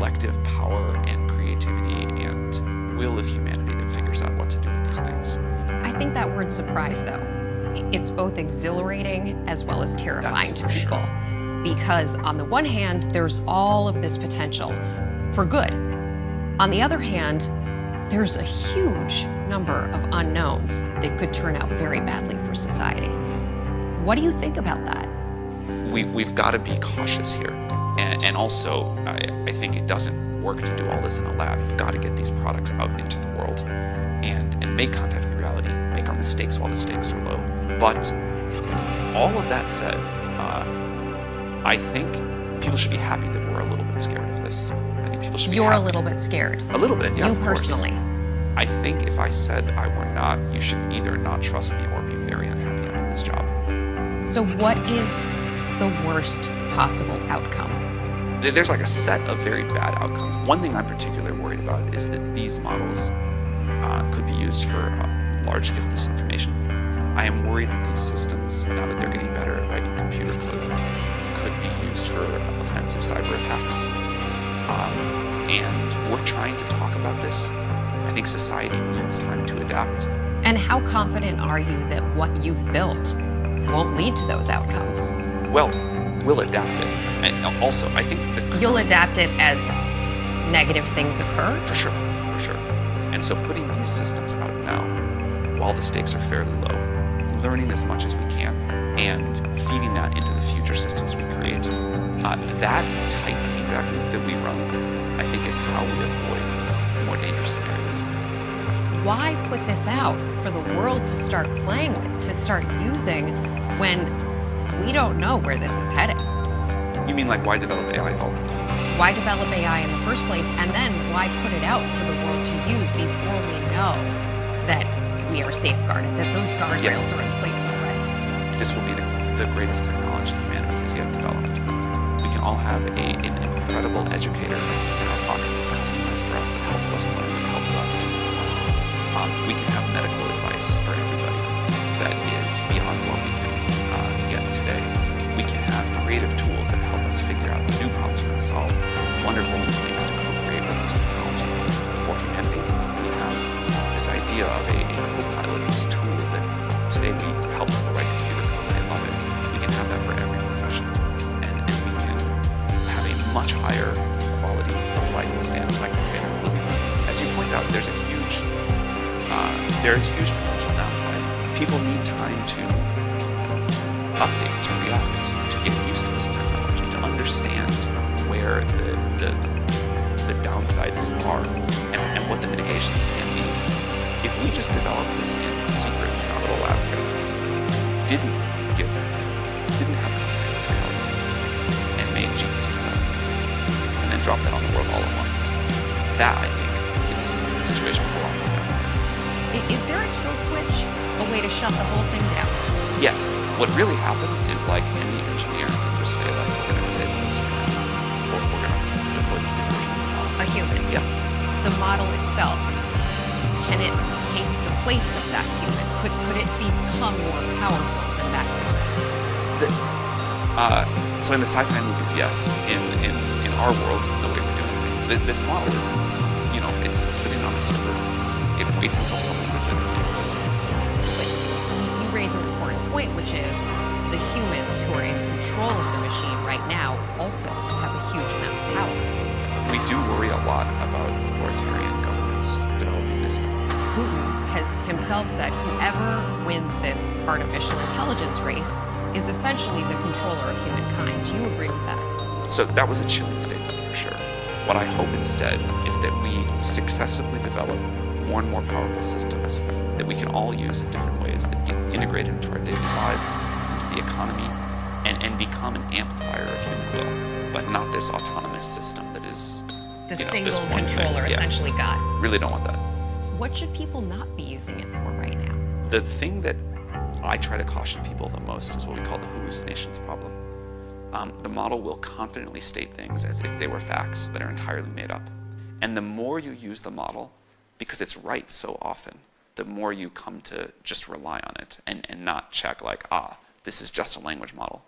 collective power and creativity and will of humanity that figures out what to do with these things. I think that word surprise, though, it's both exhilarating as well as terrifying to people. Sure. Because on the one hand, there's all of this potential for good. On the other hand, there's a huge number of unknowns that could turn out very badly for society. What do you think about that? We've got to be cautious here. And also, I think it doesn't work to do all this in a lab. We've got to get these products out into the world and make contact with reality, make our mistakes while the stakes are low. But all of that said, I think people should be happy that we're a little bit scared of this. I think people should be You're happy. a little bit scared. A little bit, yeah, You of course. personally. I think if I said I were not, you should either not trust me or be very unhappy I'm in this job. So what is the worst possible outcome? There's like a set of very bad outcomes. One thing I'm particularly worried about is that these models could be used for large-scale disinformation. I am worried that these systems, now that they're getting better at writing computer code, could be used for offensive cyber attacks. And we're trying to talk about this. I think society needs time to adapt. And how confident are you that what you've built won't lead to those outcomes? Well, we'll adapt it. And also, I think You'll adapt it as negative things occur? For sure. And so putting these systems out now, while the stakes are fairly low, learning as much as we can, and feeding that into the future systems we create, that tight feedback loop that we run, I think is how we avoid the more dangerous scenarios. Why put this out for the world to start playing with, to start using, when we don't know where this is heading? You mean like why develop AI at all? Why develop AI in the first place, and then why put it out for the world to use before we know that we are safeguarded, that those guardrails are in place already? This will be the greatest technology humanity has yet developed. We can all have an incredible educator in our pocket that's customized for us, that helps us learn, that helps us do we can have medical advice for everybody that is beyond what we can get today. We can have creative tools that help us figure out new problems and solve wonderful new things to co-create with this technology. For humanity, we have this idea of a co-pilot, this tool that today we help people write computer code. They love it. We can have that for every profession. And we can have a much higher quality of life standard of living. As you point out, there's huge potential downside. People need time to update, to react, to get used to this technology, to understand where the downsides are and what the mitigations can be. If we just develop this in secret in our little lab here, didn't have reality, and made GPT-7, and then drop that on the world all at once, that I think is a situation for a lot more downside. Is there a kill switch? A way to shut the whole thing down? Yes. What really happens is like any engineer can just say like, we're going to disable this or we're going to deploy this new version of the model. A human? Yeah. The model itself, can it take the place of that human? Could it become more powerful than that human? So in the sci-fi movies, yes. In our world, the way we're doing things, this model is it's sitting on a server. It waits until someone moves it. But you raise an important point, which is the humans who are in control of the machine right now also have a huge amount of power. We do worry a lot about authoritarian governments developing this. Putin has himself said whoever wins this artificial intelligence race is essentially the controller of humankind. Do you agree with that? So that was a chilling statement for sure. What I hope instead is that we successively develop more and more powerful systems that we can all use in different ways, that get integrated into our daily lives, into the economy, and become an amplifier of human will, but not this autonomous system that is The this single one thing. controller, Yeah. essentially God. Really don't want that. What should people not be using it for right now? The thing that I try to caution people the most is what we call the hallucinations problem. The model will confidently state things as if they were facts that are entirely made up. And the more you use the model, because it's right so often, the more you come to just rely on it and not check like, this is just a language model.